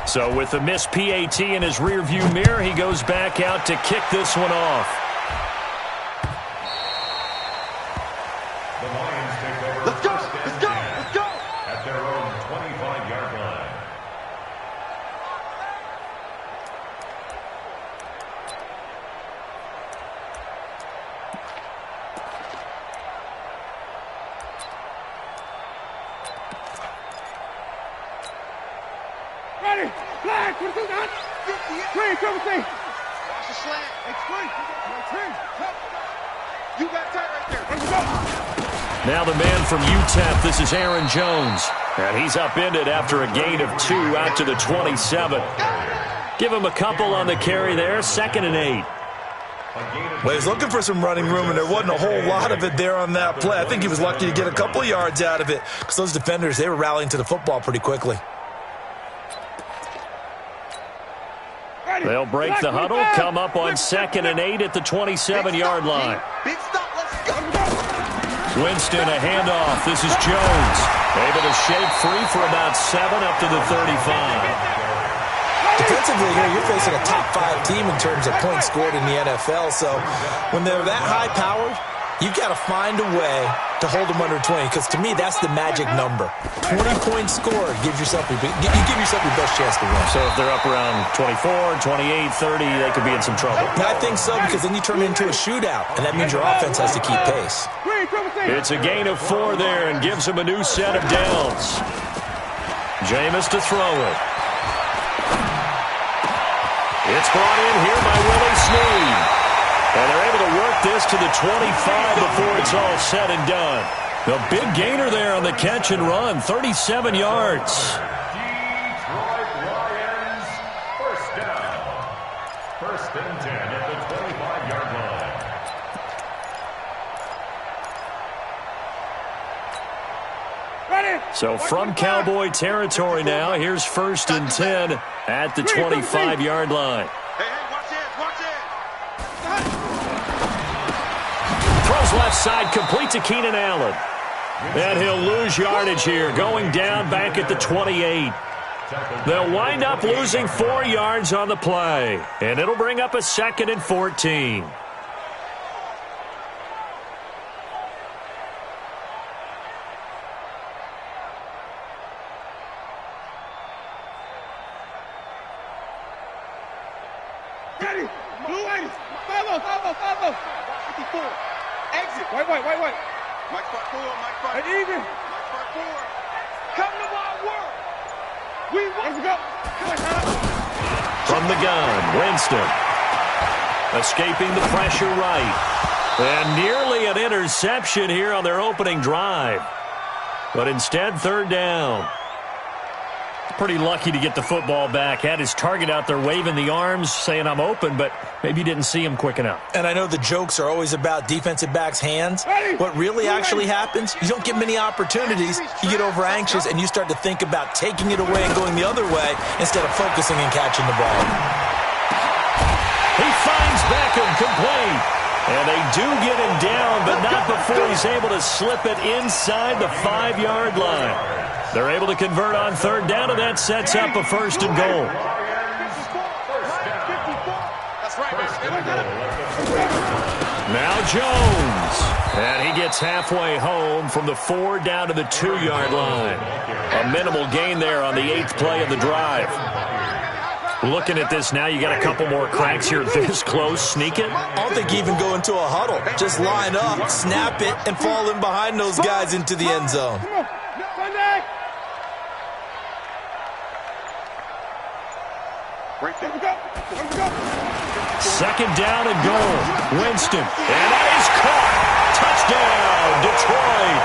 So with the missed PAT in his rearview mirror, he goes back out to kick this one off. The Lions take over. Let's go! Let's go! Let's go! At their own 25-yard line. Ready, flag, what is that? Screen, cover screen. Watch the slant. Hey, screen. You got that right there. Let's go. Now the man from UTEP, this is Aaron Jones. And he's upended after a gain of 2 out to the 27. Give him a couple on the carry there, 2nd and 8. Well, he's looking for some running room, and there wasn't a whole lot of it there on that play. I think he was lucky to get a couple of yards out of it because those defenders, they were rallying to the football pretty quickly. They'll break the huddle, come up on 2nd and 8 at the 27-yard line. Big stop, let's go. Winston, a handoff. This is Jones. Able to shake free for about 7 up to the 35. Defensively here, you're facing a top 5 team in terms of points scored in the NFL. So when they're that high-powered, you've got to find a way to hold them under 20, because to me, that's the magic number. 20 points scored gives yourself you give yourself your best chance to win. So if they're up around 24, 28, 30, they could be in some trouble. I think so, because then you turn it into a shootout, and that means your offense has to keep pace. It's a gain of 4 there and gives them a new set of downs. Jameis to throw it. It's brought in here by Willie Snead. And they're able to work this to the 25 before it's all said and done. The big gainer there on the catch and run, 37 yards. Detroit Lions, first down. 1st and 10 at the 25-yard line. Ready. So from Cowboy territory now, here's 1st and 10 at the 25-yard line. Hey, watch it, watch it. Throws left side, complete to Keenan Allen. And he'll lose yardage here, going down back at the 28. They'll wind up losing 4 yards on the play. And it'll bring up a 2nd and 14. Ready, blue 80s. Follow. 54. Exit. Wait. Mike spot 4, Mike spot 4. And even. Mike spot 4. Come to my world. We want to go. From the gun, Winston. Escaping the pressure right. And nearly an interception here on their opening drive. But instead, 3rd down. Pretty lucky to get the football back. Had his target out there waving the arms, saying I'm open, but maybe didn't see him quick enough. And I know the jokes are always about defensive backs' hands. What really actually happens, you don't get many opportunities. You get over anxious, and you start to think about taking it away and going the other way instead of focusing and catching the ball. He finds Beckham complete. And they do get him down, but not before he's able to slip it inside the 5-yard line. They're able to convert on 3rd down, and that sets up a 1st and goal. Now Jones. And he gets halfway home from the 4 down to the 2-yard line. A minimal gain there on the 8th play of the drive. Looking at this now, you got a couple more cracks here this close. Sneak it. I don't think you even go into a huddle. Just line up, snap it, and fall in behind those guys into the end zone. Second down and goal. Winston. And that is caught. Touchdown, Detroit.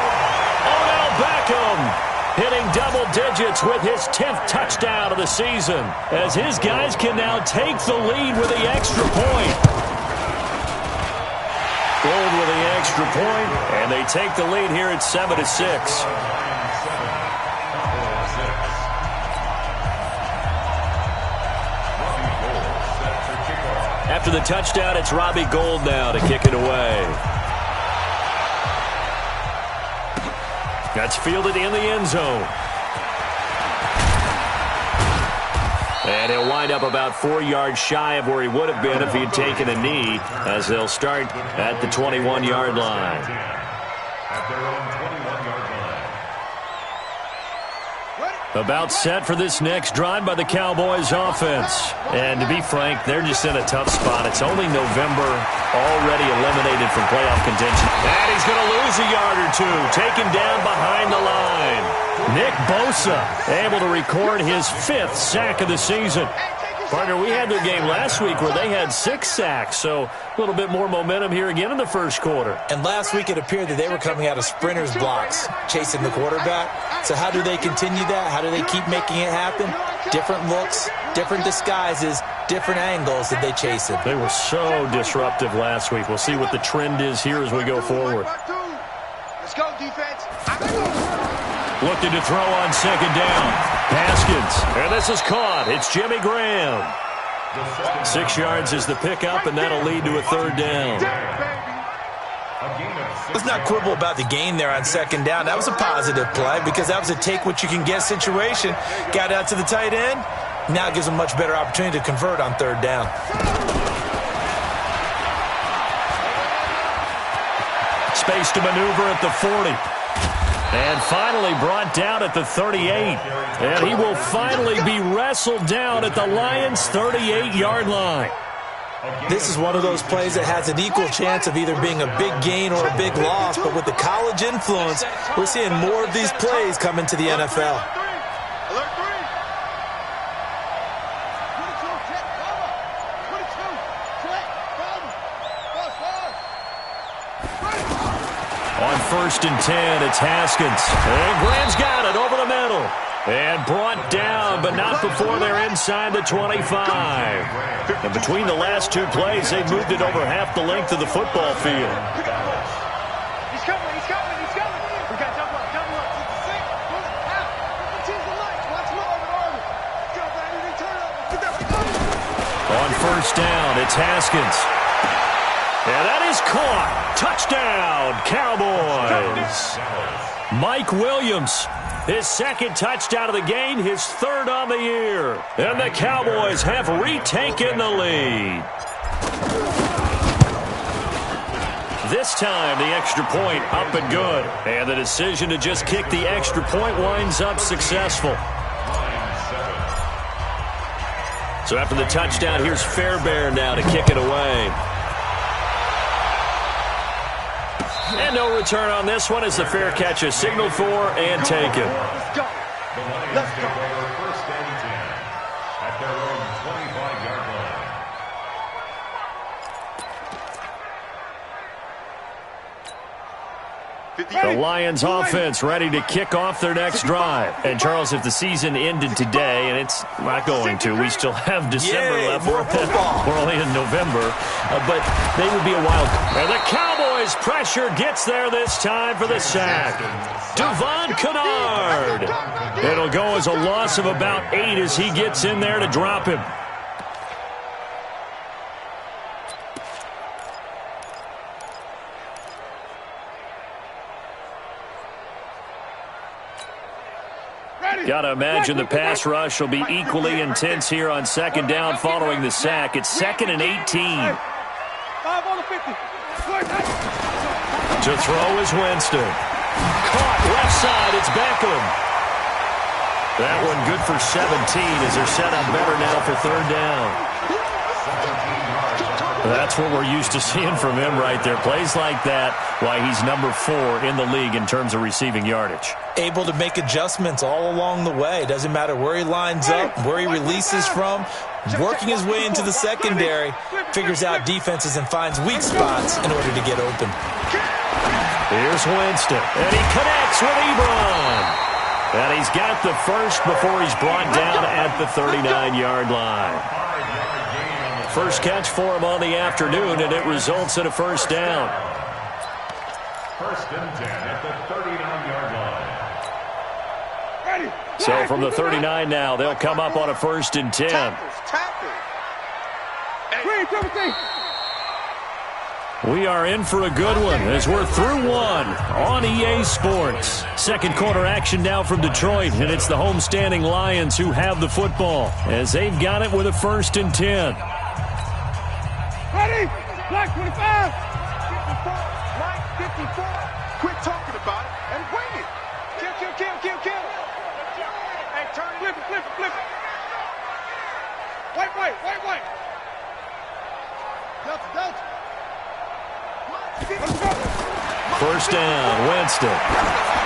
Odell Beckham hitting double digits with his 10th touchdown of the season, as his guys can now take the lead with the extra point. Gold with the extra point, and they take the lead here at 7-6. After the touchdown, it's Robbie Gould now to kick it away. That's fielded in the end zone. And he'll wind up about 4 yards shy of where he would have been if he had taken a knee, as they'll start at the 21-yard line. At their own 21-yard line. About set for this next drive by the Cowboys offense. And to be frank, they're just in a tough spot. It's only November, already eliminated from playoff contention. And he's going to lose a yard or two, taken down behind the line. Nick Bosa able to record his 5th sack of the season. Partner, we had their game last week where they had 6 sacks, so a little bit more momentum here again in the first quarter. And last week it appeared that they were coming out of sprinters blocks, chasing the quarterback. So how do they continue that? How do they keep making it happen? Different looks, different disguises, different angles that they chase it. They were so disruptive last week. We'll see what the trend is here as we go forward. Let's go, defense. Looking to throw on second down. Haskins. And this is caught. It's Jimmy Graham. 6 yards is the pickup, and that'll lead to a 3rd down. Let's not quibble about the gain there on second down. That was a positive play because that was a take-what-you-can-get situation. Got out to the tight end. Now it gives them a much better opportunity to convert on 3rd down. Space to maneuver at the 40. And finally brought down at the 38. And he will finally be wrestled down at the Lions' 38-yard line. This is one of those plays that has an equal chance of either being a big gain or a big loss. But with the college influence, we're seeing more of these plays come into the NFL. On 1st and 10, it's Haskins. And Graham's got it over the middle. And brought down, but not before they're inside the 25. And between the last 2 plays, they've moved it over half the length of the football field. He's coming, he's coming, he's coming. We got double up, double up. Watch Marvin. Go, baby, they turn up. On 1st down, it's Haskins. And that is caught. Touchdown, Cowboys. Mike Williams, his 2nd touchdown of the game, his 3rd on the year. And the Cowboys have retaken the lead. This time, the extra point up and good. And the decision to just kick the extra point winds up successful. So after the touchdown, here's Fairbairn now to kick it away. And no return on this one as the fair catch is signaled for and taken. Let's go. The Lions take over 1st and 10 at their own 25-yard line. The Lions offense ready to kick off their next drive. And, Charles, if the season ended today, and it's not going to, we still have December left. More football. We're only in November, but they would be a wild. And the Cowboys pressure gets there this time for the sack. Devon Kennard. It'll go as a loss of about 8 as he gets in there to drop him. Got to imagine the pass rush will be equally intense here on 2nd down following the sack. It's 2nd and 18. 5 on the 50. To throw is Winston. Caught left side. It's Beckham. That one good for 17 as they're set up better now for 3rd down. That's what we're used to seeing from him right there. Plays like that, why he's number 4 in the league in terms of receiving yardage. Able to make adjustments all along the way. Doesn't matter where he lines up, where he releases from. Working his way into the secondary, figures out defenses and finds weak spots in order to get open. Here's Winston, and he connects with Ebron. And he's got the first before he's brought down at the 39-yard line. First catch for him on the afternoon, and it results in a 1st down. 1st and 10 at the 39-yard line. So from the 39 now, they'll come up on a 1st and 10. We are in for a good one as we're through one on EA Sports. Second quarter action now from Detroit, and it's the homestanding Lions who have the football as they've got it with a 1st and 10. Ready? Black 25. 54. Black 54. Quit talking about it and bring it. Kill, kill, kill, kill, kill. Hey, turn it. Flip it, flip it, flip it. White, white, white, white. Delta, Delta. First down, Winston.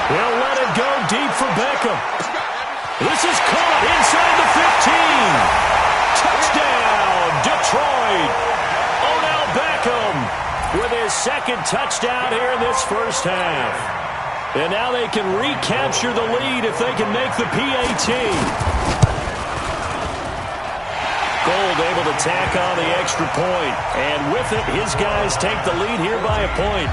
He'll let it go deep for Beckham. This is caught inside the 15. Touchdown, Detroit. Odell Beckham with his 2nd touchdown here in this first half. And now they can recapture the lead if they can make the PAT. Gold able to tack on the extra point. And with it, his guys take the lead here by a point.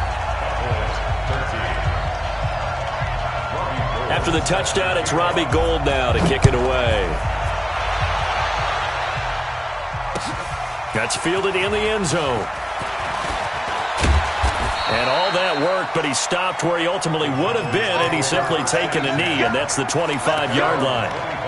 After the touchdown, it's Robbie Gould now to kick it away. That's fielded in the end zone. And all that work, but he stopped where he ultimately would have been, and he's simply taken a knee, and that's the 25-yard line.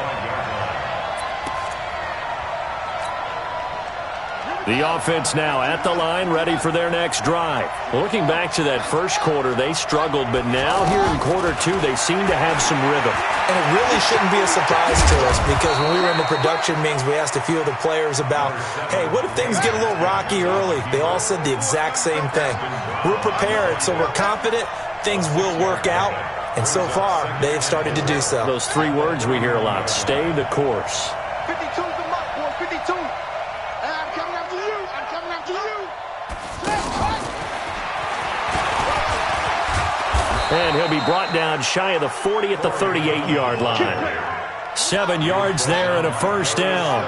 The offense now at the line, ready for their next drive. Looking back to that first quarter, they struggled, but now here in quarter 2, they seem to have some rhythm. And it really shouldn't be a surprise to us because when we were in the production meetings, we asked a few of the players about, hey, what if things get a little rocky early? They all said the exact same thing. We're prepared, so we're confident things will work out. And so far, they've started to do so. Those 3 words we hear a lot, stay the course. 52's the mark, boy, 52. I'm coming after you. I'm coming after you. And he'll be brought down shy of the 40 at the 38-yard line. 7 yards there and a first down.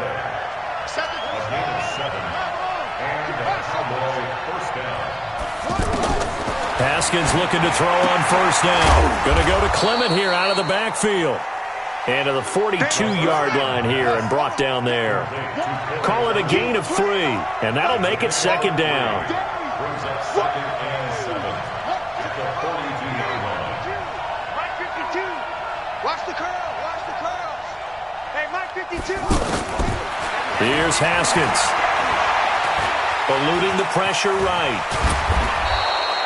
Haskins looking to throw on first down. Going to go to Clement here out of the backfield. And to the 42-yard line here and brought down there. Call it a gain of 3, and that'll make it 2nd down. Brings up 2nd and 7 at the 42-yard line. Mike 52. Watch the curl. Watch the curls. Hey, Mike 52. Here's Haskins. Eluding the pressure right.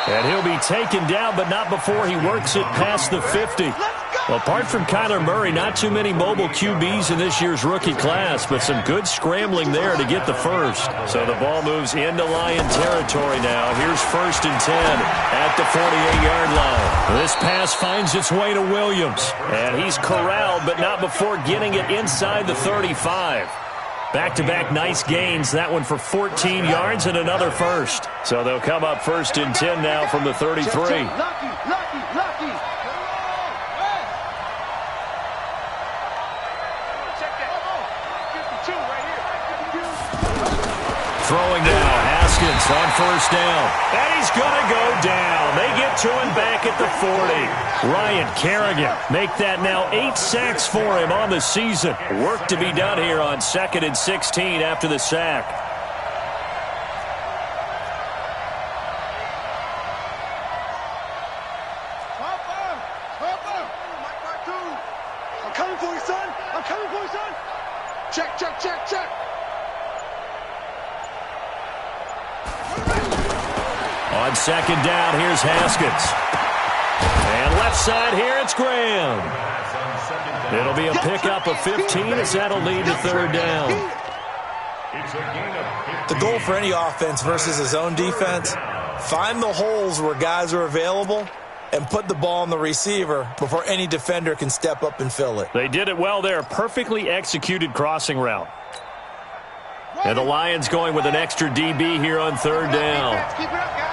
And he'll be taken down, but not before he works it past the 50. Well, apart from Kyler Murray, not too many mobile QBs in this year's rookie class, but some good scrambling there to get the first. So the ball moves into Lion territory now. Here's 1st and 10 at the 48-yard line. This pass finds its way to Williams, and he's corralled, but not before getting it inside the 35. Back-to-back nice gains, that one for 14 yards and another first. So they'll come up 1st and 10 now from the 33. Lucky. Throwing now, Haskins on first down. And he's going to go down. They get to him back at the 40. Ryan Kerrigan make that now 8 sacks for him on the season. Work to be done here on 2nd and 16 after the sack. I'm coming for you, son. I'm coming for you, son. Check, check, check, check. On 2nd down, here's Haskins. And left side here, it's Graham. It'll be a pickup of 15 as that'll lead to 3rd down. The goal for any offense versus his own defense, find the holes where guys are available and put the ball on the receiver before any defender can step up and fill it. They did it well there. Perfectly executed crossing route. And the Lions going with an extra DB here on 3rd down. Keep it up, guys.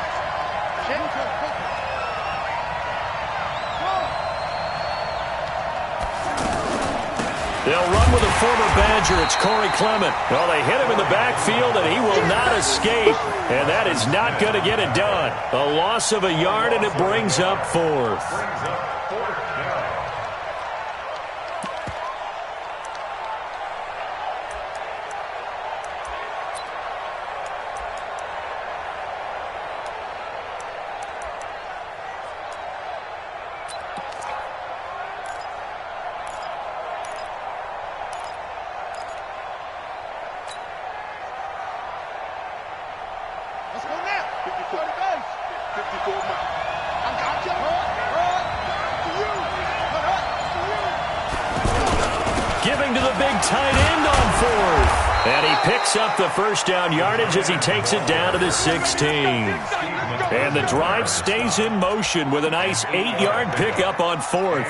They'll run with a former Badger. It's Corey Clement. Well, they hit him in the backfield, and he will not escape. And that is not going to get it done. A loss of a yard, and it brings up 4th. Giving to the big tight end on fourth. And he picks up the first down yardage as he takes it down to the 16. And the drive stays in motion with a nice 8-yard pickup on fourth.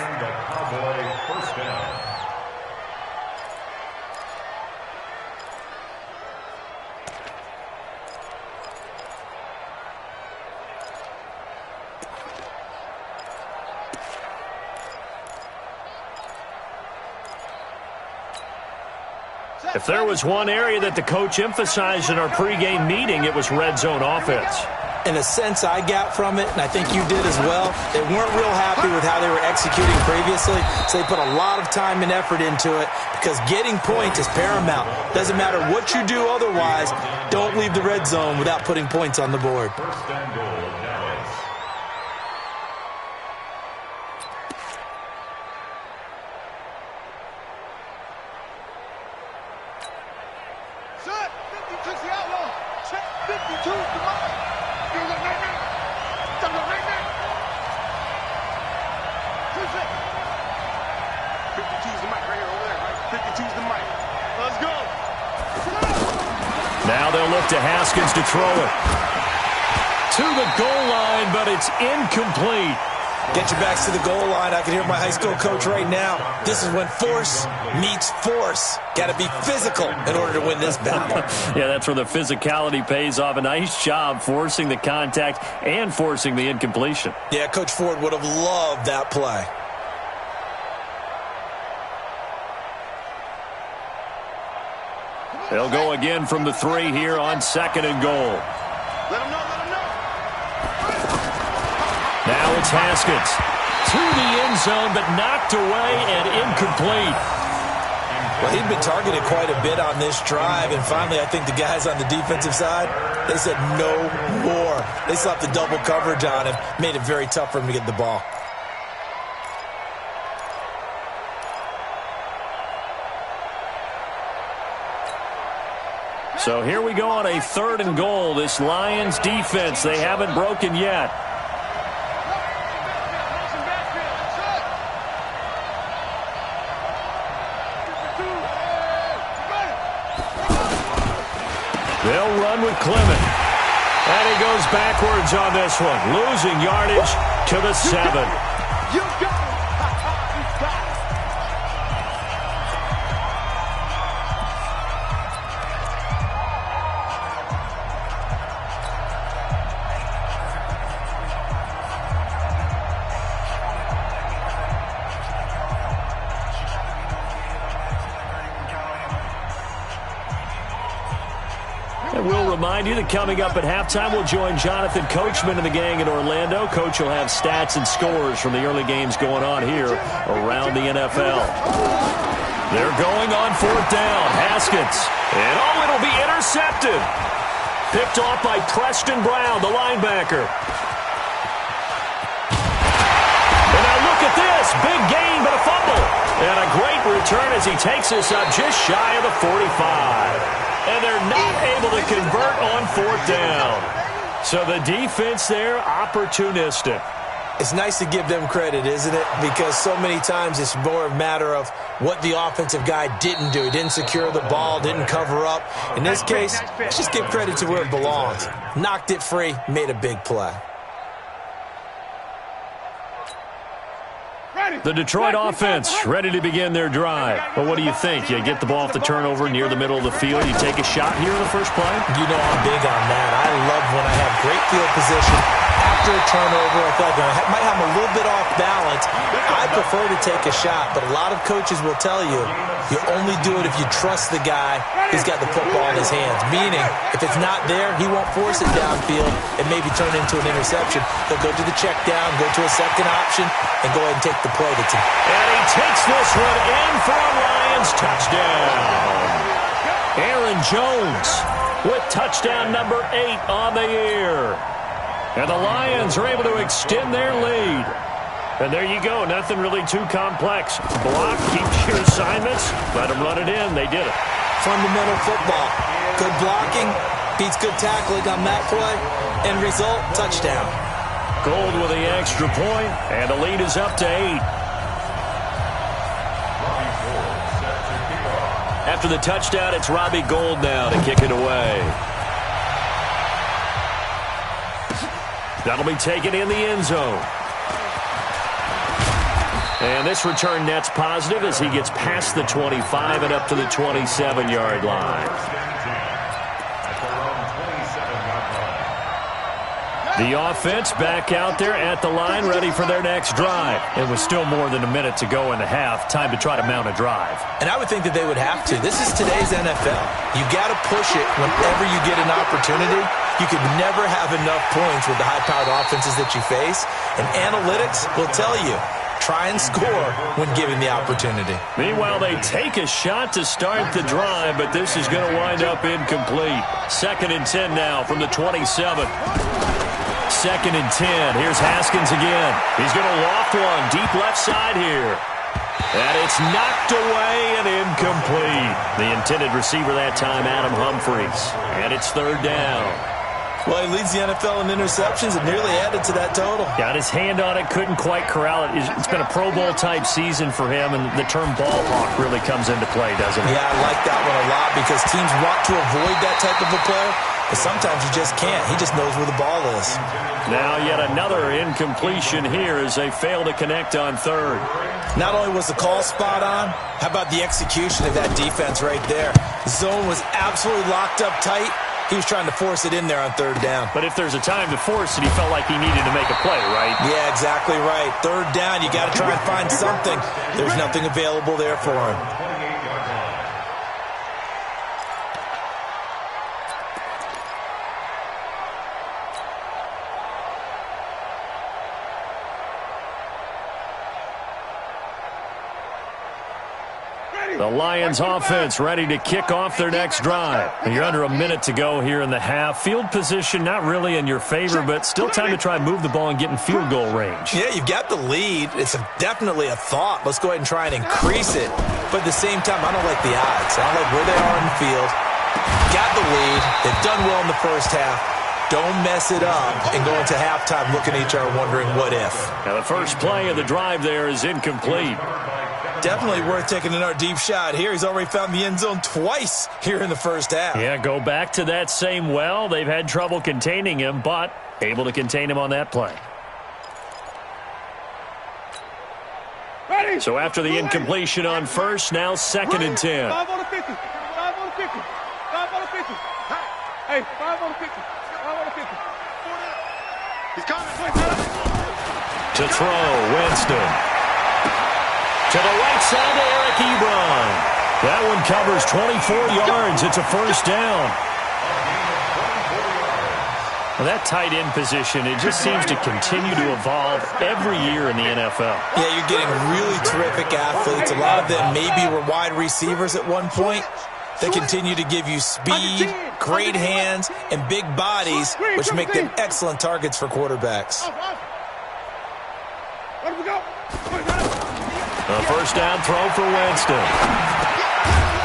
If there was one area that the coach emphasized in our pregame meeting, it was red zone offense. In a sense, I got from it, and I think you did as well, they weren't real happy with how they were executing previously, so they put a lot of time and effort into it because getting points is paramount. Doesn't matter what you do otherwise, don't leave the red zone without putting points on the board. First and goal, Dallas. Shut! 50 takes the outlaw. Check 52 to mine. You look right now. Jump up right now. 2 seconds. 52's the mic right here over there, right? 52's the mic. Let's go. Now they'll look to Haskins to throw it. To the goal line, but it's incomplete. Get your backs to the goal line. I can hear my high school coach right now. This is when force meets force. Got to be physical in order to win this battle. Yeah, that's where the physicality pays off. A nice job forcing the contact and forcing the incompletion. Yeah, Coach Ford would have loved that play. They'll go again from the 3 here on 2nd and goal. Let him know, let him know. Now it's Haskins to the end zone, but knocked away and incomplete. Well, he'd been targeted quite a bit on this drive, and finally I think the guys on the defensive side, they said no more. They slapped the double coverage on him, made it very tough for him to get the ball. So here we go on a 3rd and goal. This Lions defense, they haven't broken yet. They'll run with Clement. And he goes backwards on this one, losing yardage to the 7. You got it. You got it. And we'll remind you that coming up at halftime, we'll join Jonathan Coachman and the gang in Orlando. Coach will have stats and scores from the early games going on here around the NFL. They're going on 4th down. Haskins. And it'll be intercepted. Picked off by Preston Brown, the linebacker. And now look at this. Big gain, but a fumble. And a great return as he takes us up just shy of the 45. And they're not able to convert on 4th down. So the defense there, opportunistic. It's nice to give them credit, isn't it? Because so many times it's more a matter of what the offensive guy didn't do. He didn't secure the ball, didn't cover up. In this case, let's just give credit to where it belongs. Knocked it free, made a big play. The Detroit offense ready to begin their drive. But what do you think? You get the ball off the turnover near the middle of the field. You take a shot here in the first play? You know I'm big on that. I love when I have great field position. After a turnover, I feel like I might have a little bit off balance. I prefer to take a shot, but a lot of coaches will tell you, you only do it if you trust the guy who's got the football in his hands. Meaning, if it's not there, he won't force it downfield and maybe turn it into an interception. He'll go to the check down, go to a second option, and go ahead and take the play that's in. And he takes this one in for a Lions touchdown. Aaron Jones with touchdown number 8 on the year. And the Lions are able to extend their lead. And there you go. Nothing really too complex. Block, keep your assignments, let them run it in. They did it. Fundamental football. Good blocking beats good tackling on that play. End result, touchdown. Gold with the extra point, and the lead is up to 8. After the touchdown, it's Robbie Gould now to kick it away. That'll be taken in the end zone. And this return net's positive as he gets past the 25 and up to the 27-yard line. The offense back out there at the line, ready for their next drive. It was still more than a minute to go in the half. Time to try to mount a drive. And I would think that they would have to. This is today's NFL. You got to push it whenever you get an opportunity. You could never have enough points with the high-powered offenses that you face. And analytics will tell you, try and score when given the opportunity. Meanwhile, they take a shot to start the drive, but this is going to wind up incomplete. 2nd and 10 now from the 27. 2nd and 10. Here's Haskins again. He's going to loft one deep left side here. And it's knocked away and incomplete. The intended receiver that time, Adam Humphries. And it's 3rd down. Well, he leads the NFL in interceptions and nearly added to that total. Got his hand on it, couldn't quite corral it. It's been a Pro Bowl-type season for him, and the term ball hawk really comes into play, doesn't it? Yeah, I like that one a lot because teams want to avoid that type of a player, but sometimes you just can't. He just knows where the ball is. Now yet another incompletion here as they fail to connect on 3rd. Not only was the call spot on, how about the execution of that defense right there? The zone was absolutely locked up tight. He was trying to force it in there on 3rd down. But if there's a time to force it, he felt like he needed to make a play, right? Yeah, exactly right. 3rd down, you got to try and find something. There's nothing available there for him. The Lions offense ready to kick off their next drive. You're under a minute to go here in the half. Field position not really in your favor, but still time to try and move the ball and get in field goal range. Yeah, you've got the lead. It's definitely a thought. Let's go ahead and try and increase it. But at the same time, I don't like the odds. I don't like where they are in the field. Got the lead. They've done well in the first half. Don't mess it up and go into halftime looking at each other wondering what if. Now the first play of the drive there is incomplete. Definitely worth taking another deep shot here. He's already found the end zone twice here in the first half. Yeah, go back to that same well. They've had trouble containing him, but able to contain him on that play. Ready. So after the incompletion on 1st, now 2nd and 10. 5 on the 50. 5 on the 50. 5 on the 50. Hey, 5 on the 50. 5 on the 50. He's coming. To throw, Winston. To the right side to Eric Ebron. That one covers 24 yards. It's a 1st down. Well, that tight end position, it just seems to continue to evolve every year in the NFL. Yeah, you're getting really terrific athletes. A lot of them maybe were wide receivers at one point. They continue to give you speed, great hands, and big bodies, which make them excellent targets for quarterbacks. Let him go. A 1st down throw for Winston.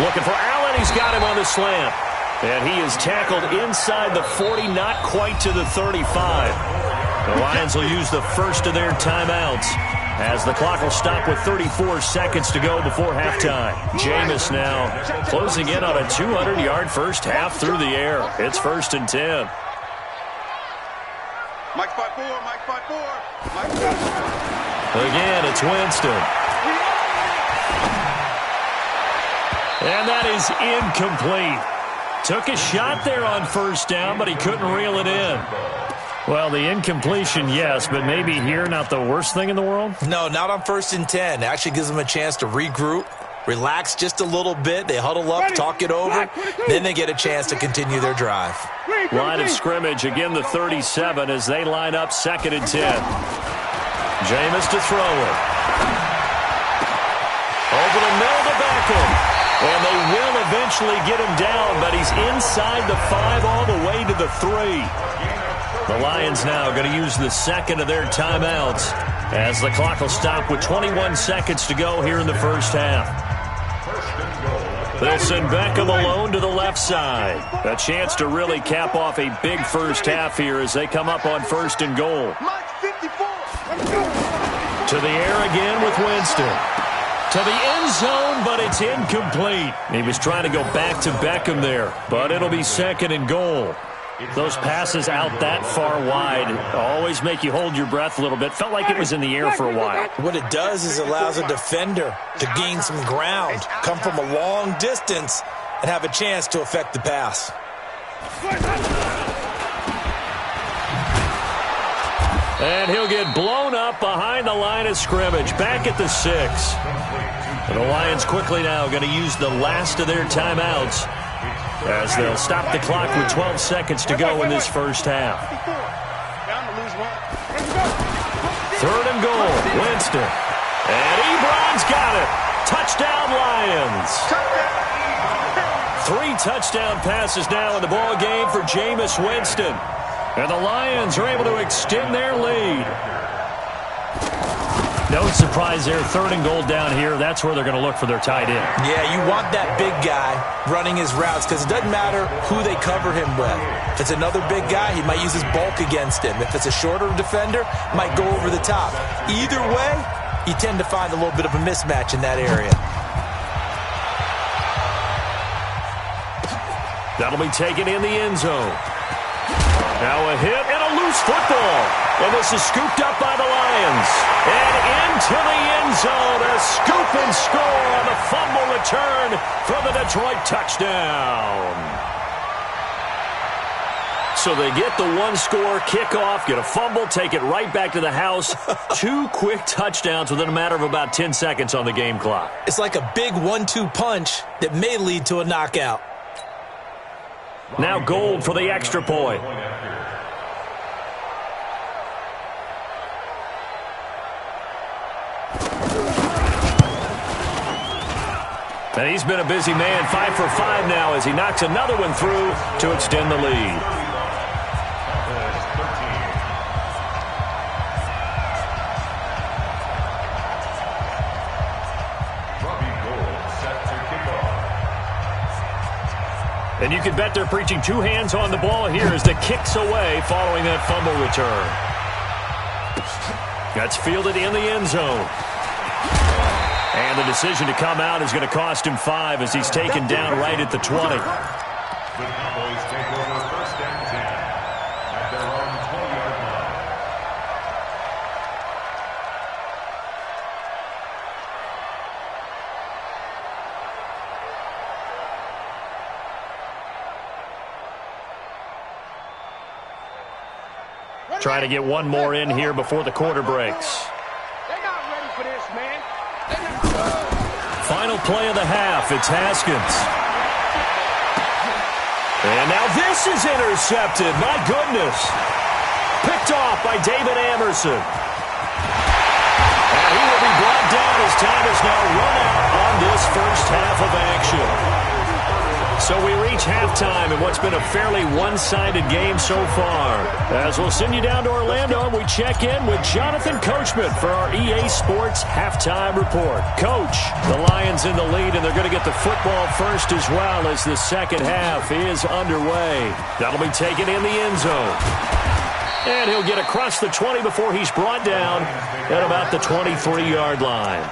Looking for Allen. He's got him on the slant. And he is tackled inside the 40, not quite to the 35. The Lions will use the first of their timeouts as the clock will stop with 34 seconds to go before halftime. Jameis now closing in on a 200-yard first half through the air. It's 1st and 10. Mike 5-4, Mike 5-4. Mike 5-4. Again, it's Winston. And that is incomplete. Took a shot there on 1st down, but he couldn't reel it in. Well, the incompletion, yes, but maybe here not the worst thing in the world? No, not on 1st and 10. It actually gives them a chance to regroup, relax just a little bit. They huddle up, talk it over. Then they get a chance to continue their drive. Line of scrimmage, again the 37 as they line up 2nd and 10. Jameis to throw it. Over the middle to Beckham. And they will eventually get him down, but he's inside the 5 all the way to the 3. The Lions now going to use the 2nd of their timeouts as the clock will stop with 21 seconds to go here in the first half. They'll send Beckham alone to the left side. A chance to really cap off a big first half here as they come up on 1st and goal. To the air again with Winston. To the end zone, but it's incomplete. He was trying to go back to Beckham there, but it'll be 2nd and goal. Those passes out that far wide always make you hold your breath a little bit. Felt like it was in the air for a while. What it does is allows a defender to gain some ground, come from a long distance, and have a chance to affect the pass. And he'll get blown up behind the line of scrimmage, back at the 6. And the Lions quickly now going to use the last of their timeouts as they'll stop the clock with 12 seconds to go in this first half. 3rd and goal, Winston. And Ebron's got it. Touchdown, Lions. 3 touchdown passes now in the ball game for Jameis Winston. And the Lions are able to extend their lead. No surprise there, 3rd and goal down here. That's where they're going to look for their tight end. Yeah, you want that big guy running his routes because it doesn't matter who they cover him with. If it's another big guy, he might use his bulk against him. If it's a shorter defender, might go over the top. Either way, you tend to find a little bit of a mismatch in that area. That'll be taken in the end zone. Now a hit and a loose football. And this is scooped up by the Lions. And into the end zone. A scoop and score on the fumble return for the Detroit touchdown. So they get the 1-score kickoff, get a fumble, take it right back to the house. 2 quick touchdowns within a matter of about 10 seconds on the game clock. It's like a big 1-2 punch that may lead to a knockout. Now Gold for the extra point. And he's been a busy man, 5 for 5 now as he knocks another one through to extend the lead. And you can bet they're preaching 2 hands on the ball here as the kick's away following that fumble return. That's fielded in the end zone. And the decision to come out is going to cost him 5 as he's taken down right at the 20. The Cowboys take over 1st and 10 at their own 20-yard line. Trying to get one more in here before the quarter breaks. They're not ready for this, man. Final play of the half. It's Haskins. And now this is intercepted. My goodness. Picked off by David Amerson. And he will be brought down as time is now run out on this first half of action. So we reach halftime in what's been a fairly one-sided game so far. As we'll send you down to Orlando, and we check in with Jonathan Coachman for our EA Sports Halftime Report. Coach, the Lions in the lead, and they're going to get the football first as well as the second half is underway. That'll be taken in the end zone. And he'll get across the 20 before he's brought down at about the 23-yard line.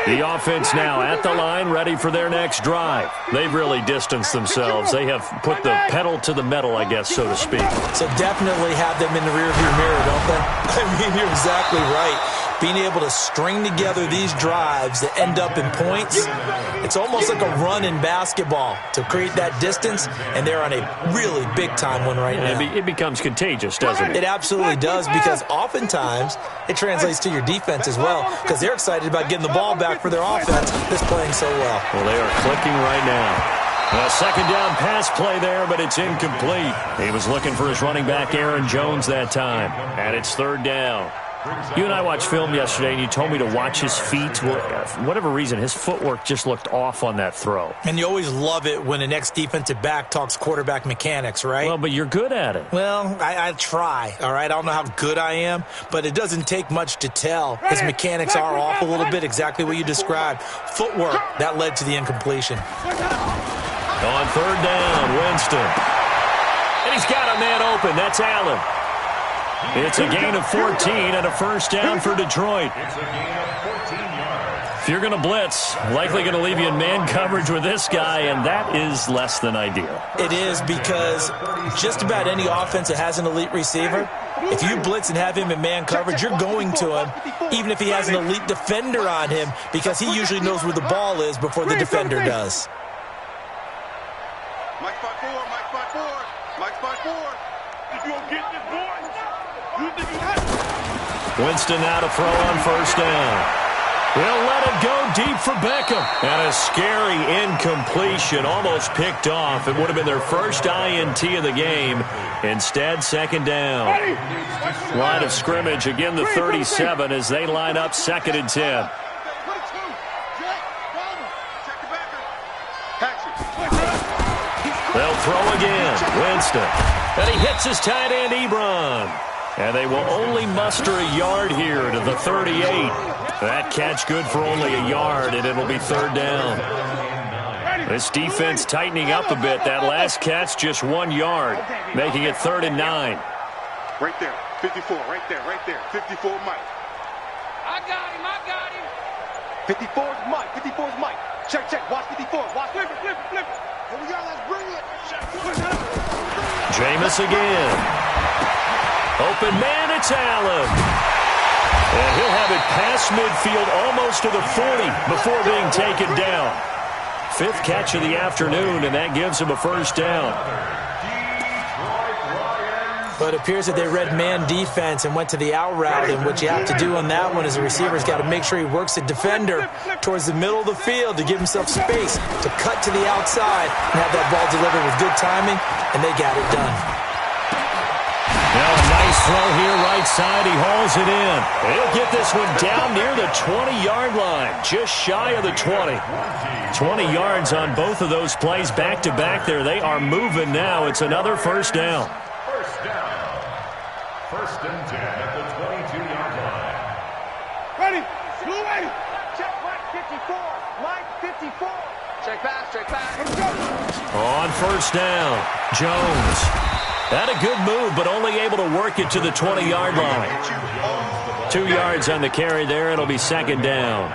The offense now at the line, ready for their next drive. They've really distanced themselves. They have put the pedal to the metal, I guess, so to speak. So definitely have them in the rearview mirror, don't they? I mean, you're exactly right. Being able to string together these drives that end up in points, it's almost like a run in basketball to create that distance, and they're on a really big-time one right now. It becomes contagious, doesn't it? It absolutely does, because oftentimes it translates to your defense as well, because they're excited about getting the ball back for their offense that's playing so well. Well, they are clicking right now. A second down pass play there, but it's incomplete. He was looking for his running back, Aaron Jones, that time. And it's 3rd down. You and I watched film yesterday, and you told me to watch his feet. Well, for whatever reason, his footwork just looked off on that throw. And you always love it when an ex-defensive back talks quarterback mechanics, right? Well, but you're good at it. Well, I try, all right? I don't know how good I am, but it doesn't take much to tell. His mechanics are off a little bit, exactly what you described. Footwork, that led to the incompletion. On 3rd down, Winston. And he's got a man open. That's Allen. It's a gain of 14 and a first down for Detroit. It's a gain of 14 yards. If you're going to blitz, likely going to leave you in man coverage with this guy, and that is less than ideal. It is, because just about any offense that has an elite receiver, if you blitz and have him in man coverage, you're going to him, even if he has an elite defender on him, because he usually knows where the ball is before the defender does. Mike spot 4, Mike spot 4, Mike spot 4. If you don't get this, boy, you think you have it. Winston now to throw on first down. He'll let it go deep for Beckham. And a scary incompletion, almost picked off. It would have been their first INT of the game. Instead, second down. Line of scrimmage, again the 37 as they line up 2nd and 10. They'll throw again. Winston. And he hits his tight end, Ebron. And they will only muster a yard here to the 38. That catch good for only a yard, and it'll be 3rd down. This defense tightening up a bit. That last catch just 1 yard, making it 3rd and 9. Right there, 54, right there, 54 Mike. I got him. 54's Mike, 54's Mike. Check, watch 54, watch, flip it. Here we go, let's bring it. Jameis again. Open man, it's Allen. And he'll have it past midfield, almost to the 40 before being taken down. 5th catch of the afternoon, and that gives him a first down. But it appears that they read man defense and went to the out route, and what you have to do on that one is the receiver's got to make sure he works the defender towards the middle of the field to give himself space to cut to the outside and have that ball delivered with good timing, and they got it done. Now a nice throw here, right side. He hauls it in. He'll get this one down near the 20-yard line, just shy of the 20. 20 yards on both of those plays back-to-back there. They are moving now. It's another first down. First down. 1st and 10 at the 22-yard line. Ready, blue ready. Check Mike 54, Mike 54. Check pass. Let's go. On first down, Jones. Had a good move, but only able to work it to the 20-yard line. 2 yards on the carry there. It'll be 2nd down.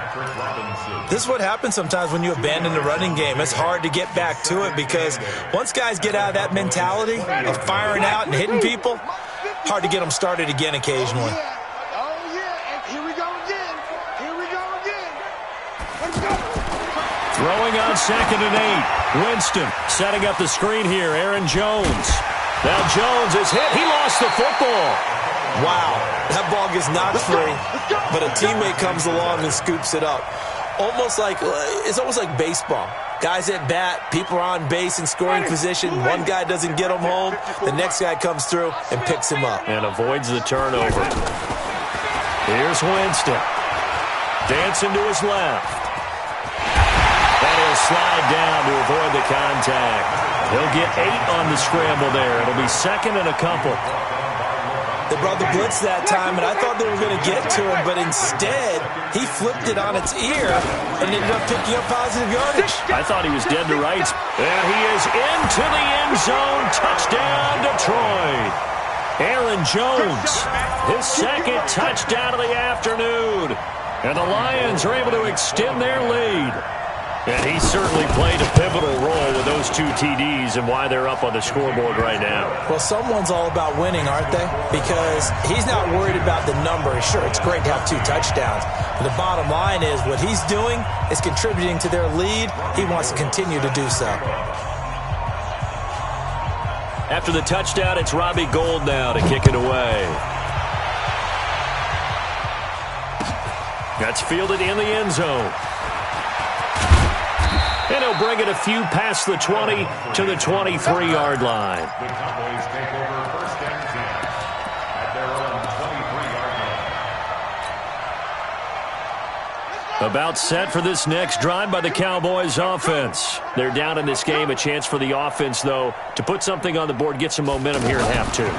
This is what happens sometimes when you abandon the running game. It's hard to get back to it because once guys get out of that mentality of firing out and hitting people, hard to get them started again occasionally. Oh, yeah. And here we go again. Let's go. Throwing on 2nd and 8. Winston setting up the screen here. Aaron Jones. Now Jones is hit. He lost the football. Wow. That ball gets knocked free, but a teammate comes along and scoops it up. It's almost like baseball. Guys at bat, people are on base in scoring position. One guy doesn't get him home. The next guy comes through and picks him up. And avoids the turnover. Here's Winston. Dancing to his left. And he'll slide down to avoid the contact. He'll get 8 on the scramble there. It'll be 2nd and a couple. They brought the blitz that time, and I thought they were going to get to him, but instead, he flipped it on its ear and ended up picking up positive yardage. I thought he was dead to rights. And he is into the end zone. Touchdown, Detroit. Aaron Jones, his 2nd touchdown of the afternoon. And the Lions are able to extend their lead. And he certainly played a pivotal role with those 2 TDs and why they're up on the scoreboard right now. Well, someone's all about winning, aren't they? Because he's not worried about the number. Sure, it's great to have 2 touchdowns. But the bottom line is what he's doing is contributing to their lead. He wants to continue to do so. After the touchdown, it's Robbie Gould now to kick it away. That's fielded in the end zone. And he'll bring it a few past the 20 to the 23-yard line. The Cowboys take over 1st and 10 at their own 23-yard line. About set for this next drive by the Cowboys offense. They're down in this game. A chance for the offense, though, to put something on the board, get some momentum here at half two.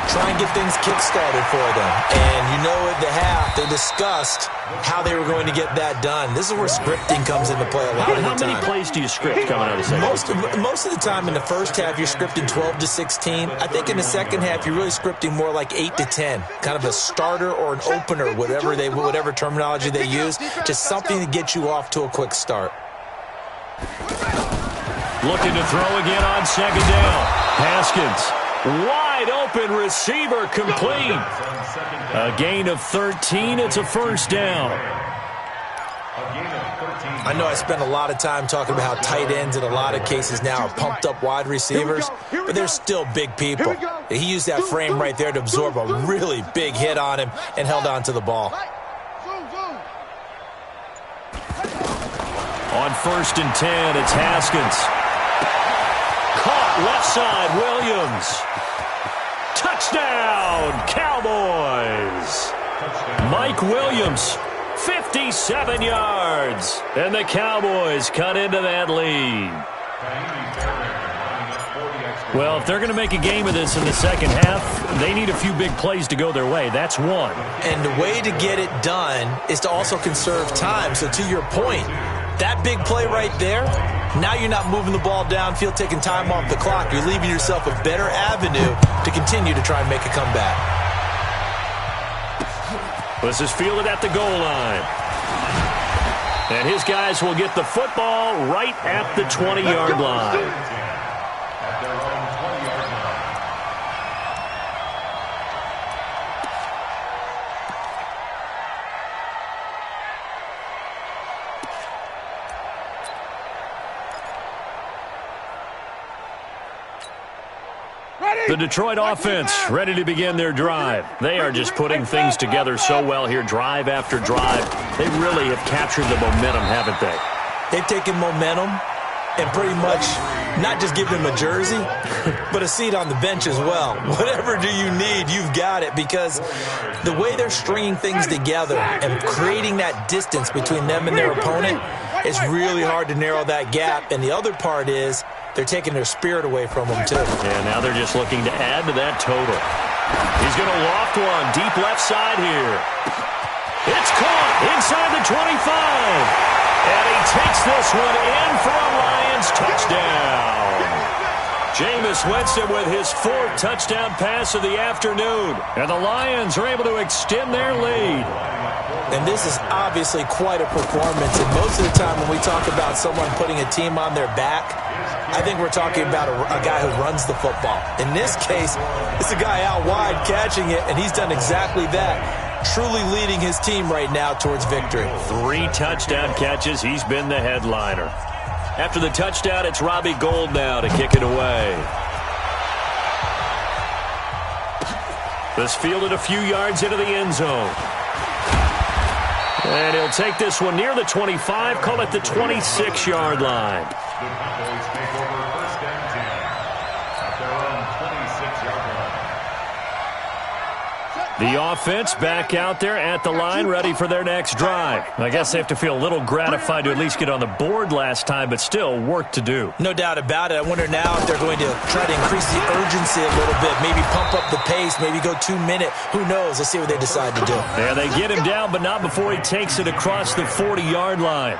Try and get things kick-started for them. And you know at the half, they discussed how they were going to get that done. This is where scripting comes into play a lot of the time. How many plays do you script coming out of the second? Most of the time in the first half, you're scripting 12 to 16. I think in the second half, you're really scripting more like 8 to 10. Kind of a starter or an opener, whatever terminology they use. Just something to get you off to a quick start. Looking to throw again on second down. Haskins. Wide open receiver complete. A gain of 13. It's a first down. I know I spent a lot of time talking about how tight ends in a lot of cases now are pumped up wide receivers, but they're still big people. He used that frame right there to absorb a really big hit on him and held on to the ball. On 1st and 10, it's Haskins. Caught left side, Williams. Touchdown, Cowboys. Mike Williams, 57 yards. And the Cowboys cut into that lead. Well, if they're going to make a game of this in the second half, they need a few big plays to go their way. That's one. And the way to get it done is to also conserve time. So to your point, that big play right there, now you're not moving the ball downfield, taking time off the clock. You're leaving yourself a better avenue to continue to try and make a comeback. This is fielded at the goal line. And his guys will get the football right at the 20-yard line. The Detroit offense ready to begin their drive. They are just putting things together so well here, drive after drive. They really have captured the momentum, haven't they? They've taken momentum and pretty much not just given them a jersey, but a seat on the bench as well. Whatever do you need, you've got it, because the way they're stringing things together and creating that distance between them and their opponent, it's really hard to narrow that gap. And the other part is they're taking their spirit away from them, too. Yeah, now they're just looking to add to that total. He's going to loft one deep left side here. It's caught inside the 25. And he takes this one in for a Lions touchdown. Jameis Winston with his 4th touchdown pass of the afternoon. And the Lions are able to extend their lead. And this is obviously quite a performance. And most of the time when we talk about someone putting a team on their back, I think we're talking about a guy who runs the football. In this case, it's a guy out wide catching it, and he's done exactly that, truly leading his team right now towards victory. 3 touchdown catches. He's been the headliner. After the touchdown, it's Robbie Gould now to kick it away. This fielded a few yards into the end zone. And he'll take this one near the 25, call it the 26-yard line. The Cowboys take over 1st and 10 at their own 26-yard line. The offense back out there at the line, ready for their next drive. I guess they have to feel a little gratified to at least get on the board last time, but still work to do. No doubt about it. I wonder now if they're going to try to increase the urgency a little bit, maybe pump up the pace, maybe go 2-minute. Who knows? Let's see what they decide to do. Yeah, they get him down, but not before he takes it across the 40-yard line.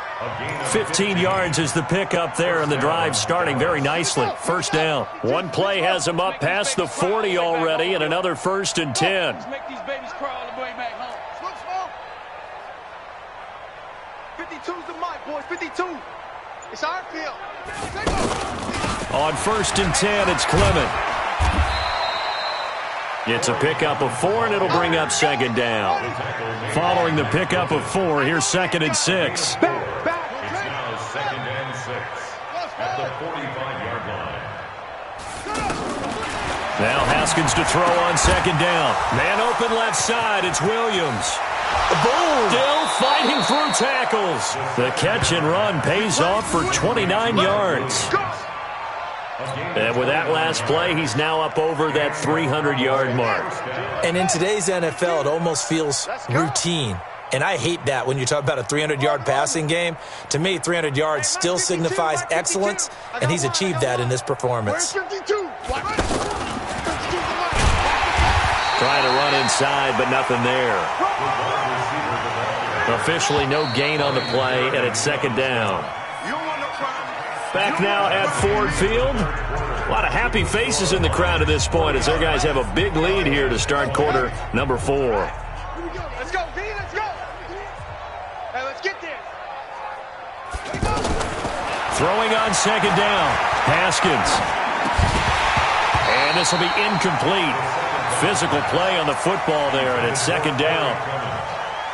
15 yards is the pickup there, and the drive starting very nicely. First down. One play has him up past the 40 already, and another 1st and 10. Make these babies cry on the way back home. Look, small. 52's the mic, boys. 52. It's our field. On 1st and 10, it's Clement. It's a pickup of 4, and it'll bring up 2nd down. Following the pickup of 4, here's 2nd and 6. It's now 2nd and 6 at the 45-yard line. Now Haskins to throw on 2nd down. Man open left side. It's Williams. Boom! Still fighting through tackles. The catch and run pays off for 29 yards. And with that last play, he's now up over that 300-yard mark. And in today's NFL, it almost feels routine. And I hate that when you talk about a 300-yard passing game. To me, 300 yards still signifies excellence, and he's achieved that in this performance. Trying to run inside, but nothing there. Officially no gain on the play, and it's second down. Back now at Ford Field. A lot of happy faces in the crowd at this point as their guys have a big lead here to start quarter number 4. Let's go, V, let's go. Hey, let's get this. Throwing on second down. Haskins. And this will be incomplete. Physical play on the football there, and it's second down.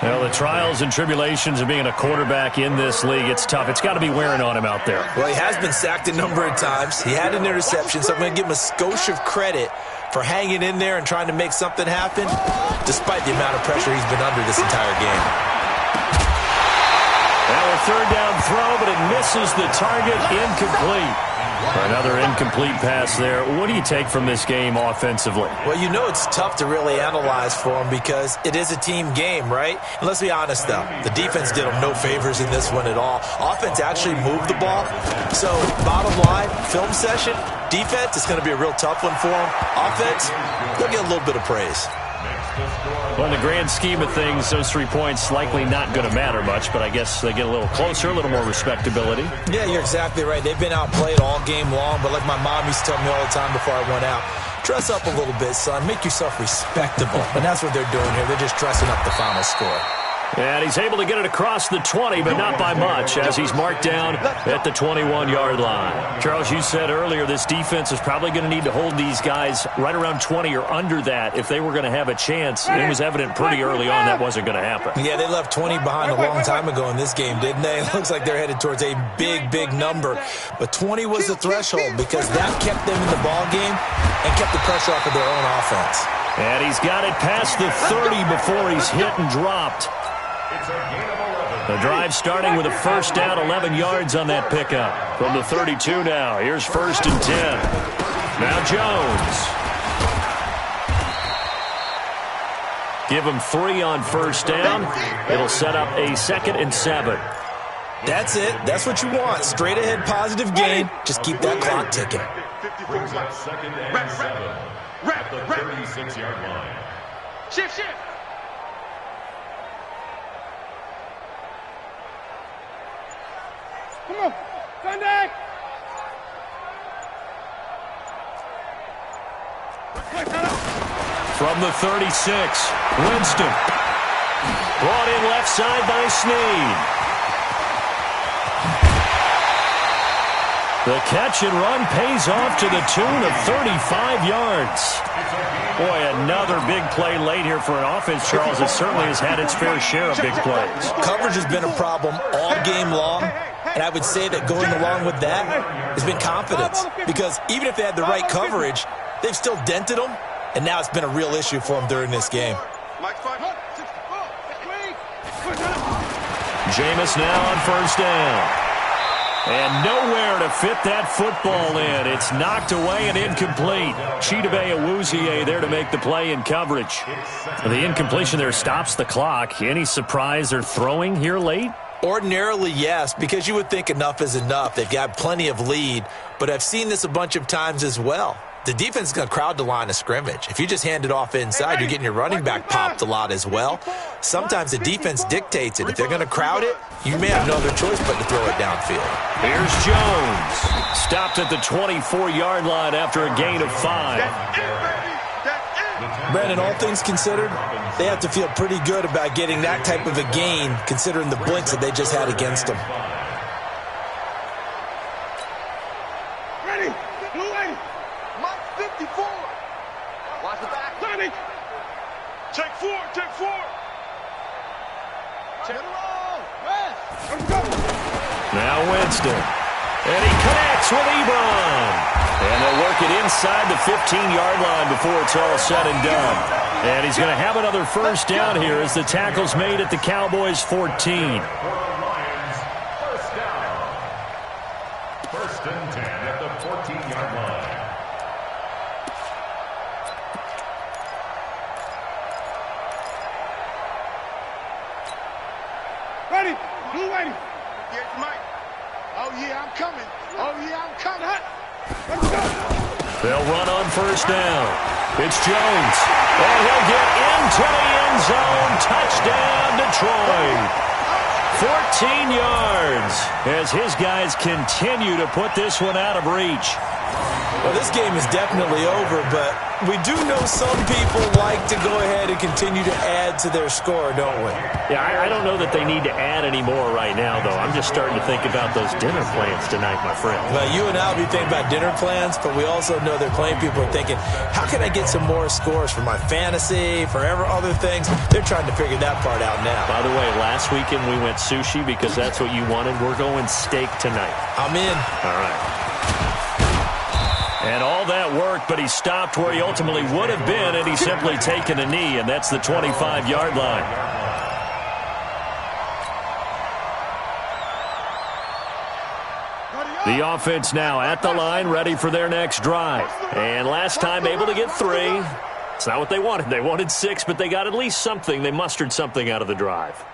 Well, the trials and tribulations of being a quarterback in this league, it's tough. It's got to be wearing on him out there. Well, he has been sacked a number of times. He had an interception, so I'm going to give him a skosh of credit for hanging in there and trying to make something happen, despite the amount of pressure he's been under this entire game. Now a third down throw, but it misses the target, incomplete. Another incomplete pass there. What do you take from this game offensively? Well, you know it's tough to really analyze for him because it is a team game, right? And let's be honest, though. The defense did him no favors in this one at all. Offense actually moved the ball. So, bottom line, film session, defense is going to be a real tough one for him. Offense, they'll get a little bit of praise. Well, in the grand scheme of things, those 3 points likely not going to matter much, but I guess they get a little closer, a little more respectability. Yeah, you're exactly right. They've been outplayed all game long, but like my mom used to tell me all the time before I went out, dress up a little bit, son. Make yourself respectable. And that's what they're doing here. They're just dressing up the final score. And he's able to get it across the 20, but not by much, as he's marked down at the 21-yard line. Charles, you said earlier this defense is probably going to need to hold these guys right around 20 or under that if they were going to have a chance. It was evident pretty early on that wasn't going to happen. Yeah, they left 20 behind a long time ago in this game, didn't they? It looks like they're headed towards a big, big number. But 20 was the threshold because that kept them in the ball game and kept the pressure off of their own offense. And he's got it past the 30 before he's hit and dropped. The drive starting with a first down, 11 yards on that pickup. From the 32 now, here's first and 10. Now Jones. Give him 3 on first down. It'll set up a 2nd and 7. That's it. That's what you want. Straight ahead positive gain. Just keep that clock ticking. Brings up 2nd and 7 at the 36-yard line. Shift. Come on, Sunday. From the 36, Winston. Brought in left side by Snead. The catch and run pays off to the tune of 35 yards. Boy, another big play late here for an offense, Charles. It certainly has had its fair share of big plays. Coverage has been a problem all game long, and I would say that going along with that has been confidence. Because even if they had the right coverage, they've still dented them, and now it's been a real issue for them during this game. Jameis now on first down. And nowhere to fit that football in. It's knocked away and incomplete. Chidobe Awuzie there to make the play in coverage. The incompletion there stops the clock. Any surprise they're throwing here late? Ordinarily, yes, because you would think enough is enough. They've got plenty of lead, but I've seen this a bunch of times as well. The defense is going to crowd the line of scrimmage. If you just hand it off inside, you're getting your running back popped a lot as well. Sometimes the defense dictates it. If they're going to crowd it, you may have no other choice but to throw it downfield. Here's Jones. Stopped at the 24-yard line after a gain of 5. Brandon, all things considered, they have to feel pretty good about getting that type of a gain, considering the blitz that they just had against them. Ready, blue lady. Mike 54. Watch the back. Johnny. Take 4. Check it around. Let's go. Now Winston. And he connects with Ebron. And they'll work it inside the 15-yard line before it's all said and done. And he's going to have another first down here as the tackle's made at the Cowboys' 14. First down. 1st and 10 at the 14-yard line. yeah, I'm coming. Oh, yeah, I'm coming. Let's go. They'll run on first down. It's Jones. And he'll get into the end zone. Touchdown, Detroit. 14 yards as his guys continue to put this one out of reach. Well, this game is definitely over, but we do know some people like to go ahead and continue to add to their score, don't we? Yeah, I don't know that they need to add any more right now, though. I'm just starting to think about those dinner plans tonight, my friend. Well, you and I will be thinking about dinner plans, but we also know they're playing people are thinking, how can I get some more scores for my fantasy, for other things? They're trying to figure that part out now. By the way, last weekend we went sushi because that's what you wanted. We're going steak tonight. I'm in. All right. And all that worked, but he stopped where he ultimately would have been, and he's simply taken a knee, and that's the 25-yard line. The offense now at the line, ready for their next drive. And last time able to get 3. It's not what they wanted. They wanted 6, but they got at least something. They mustered something out of the drive.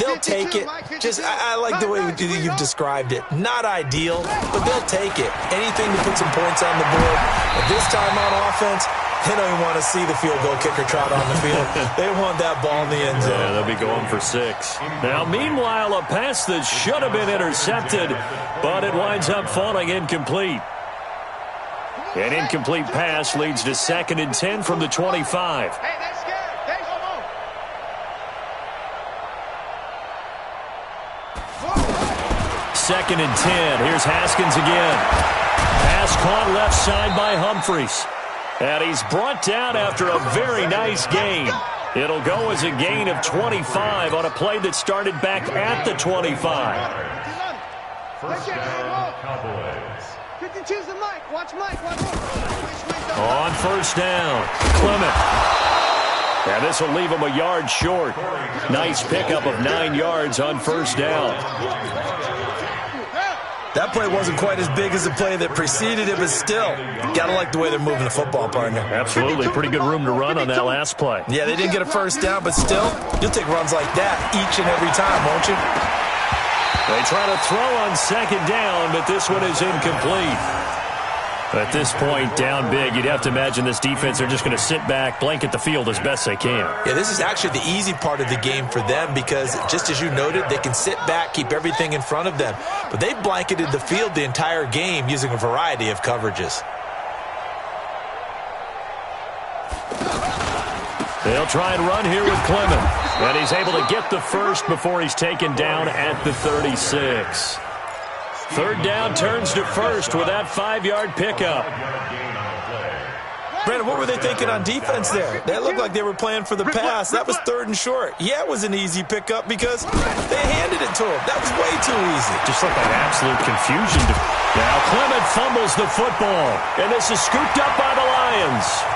They'll take it. I like the way you've described it. Not ideal, but they'll take it. Anything to put some points on the board. But this time on offense, they don't even want to see the field goal kicker trot on the field. They want that ball in the end zone. Yeah, they'll be going for 6. Now, meanwhile, a pass that should have been intercepted, but it winds up falling incomplete. An incomplete pass leads to 2nd and 10 from the 25. Hey, that's scared. Hey, come on. 2nd and 10. Here's Haskins again. Pass caught left side by Humphries. And he's brought down after a very nice gain. It'll go as a gain of 25 on a play that started back at the 25. First down, Cowboys. You can choose the mic. Watch Mike. On first down, Clement. And this will leave him a yard short. Nice pickup of 9 yards on first down. That play wasn't quite as big as the play that preceded it, but still, gotta like the way they're moving the football, partner. Absolutely. Pretty good room to run on that last play. Yeah, they didn't get a first down, but still, you'll take runs like that each and every time, won't you? They try to throw on 2nd down, but this one is incomplete. At this point, down big, you'd have to imagine this defense, they're just going to sit back, blanket the field as best they can. Yeah, this is actually the easy part of the game for them because, just as you noted, they can sit back, keep everything in front of them. But they blanketed the field the entire game using a variety of coverages. They'll try and run here with Clement. And he's able to get the first before he's taken down at the 36. 3rd down turns to first with that 5-yard pickup. Brandon, what were they thinking on defense there? That looked like they were playing for the pass. That was 3rd and short. Yeah, it was an easy pickup because they handed it to him. That was way too easy. Just looked like absolute confusion. Now Clement fumbles the football, and this is scooped up by the Lions.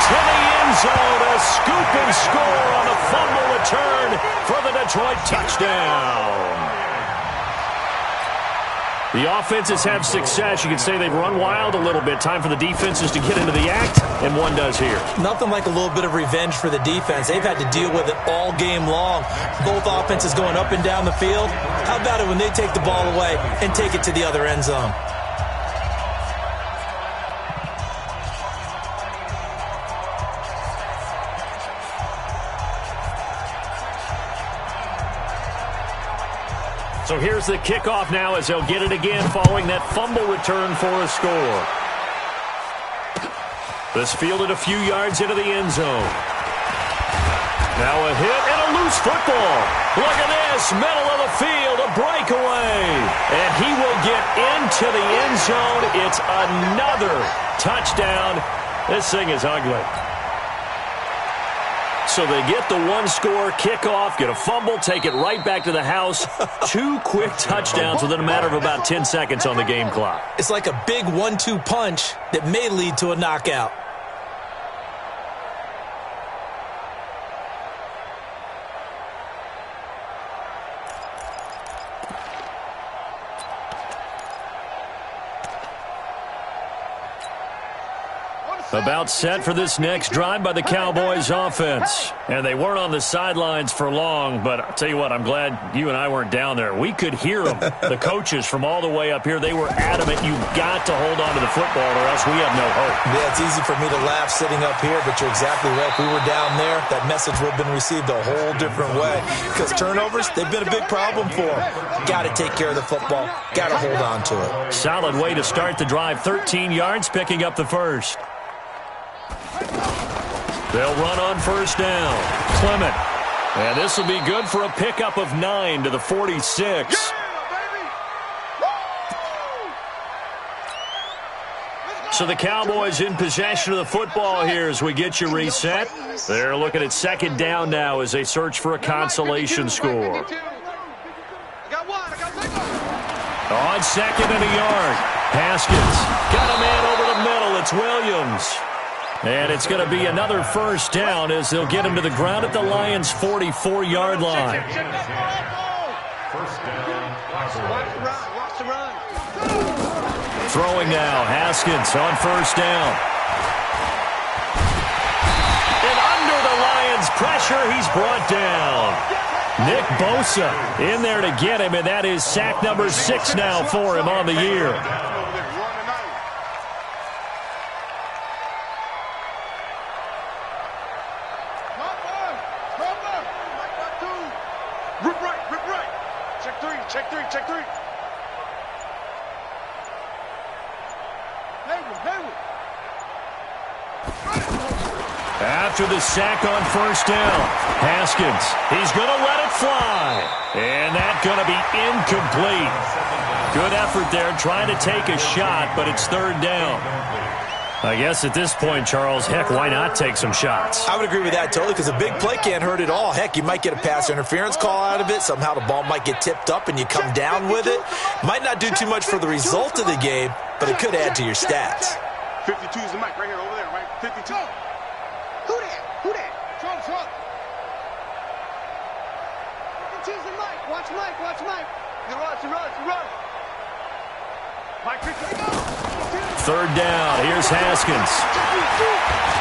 To the end zone, a scoop and score on a fumble return for the Detroit touchdown. The offenses have success. You could say they've run wild a little bit. Time for the defenses to get into the act, and one does here. Nothing like a little bit of revenge for the defense. They've had to deal with it all game long. Both offenses going up and down the field. How about it when they take the ball away and take it to the other end zone? So here's the kickoff now as they'll get it again following that fumble return for a score. This fielded a few yards into the end zone. Now a hit and a loose football. Look at this, middle of the field, a breakaway. And he will get into the end zone. It's another touchdown. This thing is ugly. So they get the one-score kickoff, get a fumble, take it right back to the house. 2 quick touchdowns within a matter of about 10 seconds on the game clock. It's like a big 1-2 punch that may lead to a knockout. A About set for this next drive by the Cowboys offense. And they weren't on the sidelines for long, but I'll tell you what, I'm glad you and I weren't down there. We could hear them, the coaches from all the way up here. They were adamant, you've got to hold on to the football or else we have no hope. Yeah, it's easy for me to laugh sitting up here, but you're exactly right. If we were down there, that message would have been received a whole different way. Because turnovers, they've been a big problem for them. Got to take care of the football. Got to hold on to it. Solid way to start the drive. 13 yards, picking up the first. They'll run on first down. Clement. And this will be good for a pickup of 9 to the 46. So the Cowboys in possession of the football here as we get you reset. They're looking at second down now as they search for a consolation score. On second and a yard. Haskins got a man over the middle. It's Williams. And it's going to be another first down as they'll get him to the ground at the Lions' 44-yard line. First down. Watch the run. Throwing now, Haskins on first down. And under the Lions' pressure, he's brought down. Nick Bosa in there to get him, and that is sack number 6 now for him on the year. Check three. After the sack on first down, Haskins, he's going to let it fly. And that's going to be incomplete. Good effort there, trying to take a shot, but it's third down. I guess at this point, Charles, heck, why not take some shots? I would agree with that totally because a big play can't hurt at all. Heck, you might get a pass interference call out of it. Somehow the ball might get tipped up and you come down with it. Might not do too much for the result of the game, but it could add to your stats. 52 is the mic right here, over there, right? 52. Who that? Trump. 52 is the mic. Watch Mike. He runs. Mike, 52. Third down. Here's Haskins.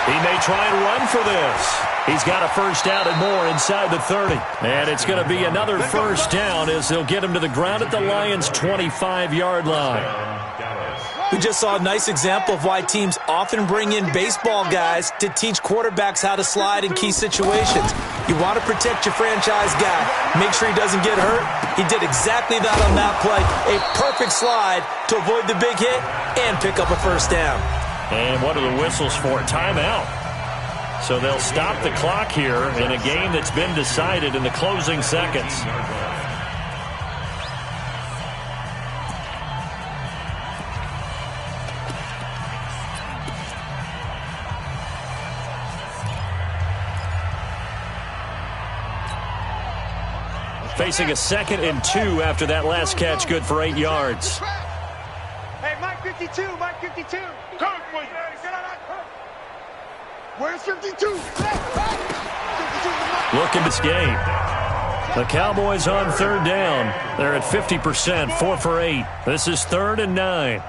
He may try and run for this. He's got a first down and more inside the 30. And it's going to be another first down as they'll get him to the ground at the Lions' 25-yard line. We just saw a nice example of why teams often bring in baseball guys to teach quarterbacks how to slide in key situations. You want to protect your franchise guy. Make sure he doesn't get hurt. He did exactly that on that play. A perfect slide to avoid the big hit and pick up a first down. And what are the whistles for? Timeout. So they'll stop the clock here in a game that's been decided in the closing seconds. Facing a 2nd and 2 after that last catch, good for 8 yards. Hey, Mike 52. Come for you. Where's 52? Look at this game. The Cowboys on third down. They're at 50%, 4 for 8. This is 3rd and 9.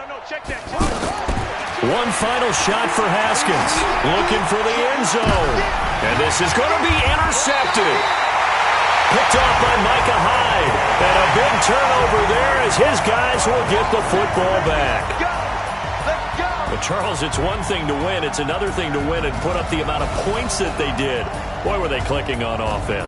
No, check that. One final shot for Haskins. Looking for the end zone. And this is going to be intercepted. Picked off by Micah Hyde. And a big turnover there as his guys will get the football back. But, Charles, it's one thing to win. It's another thing to win and put up the amount of points that they did. Boy, were they clicking on offense.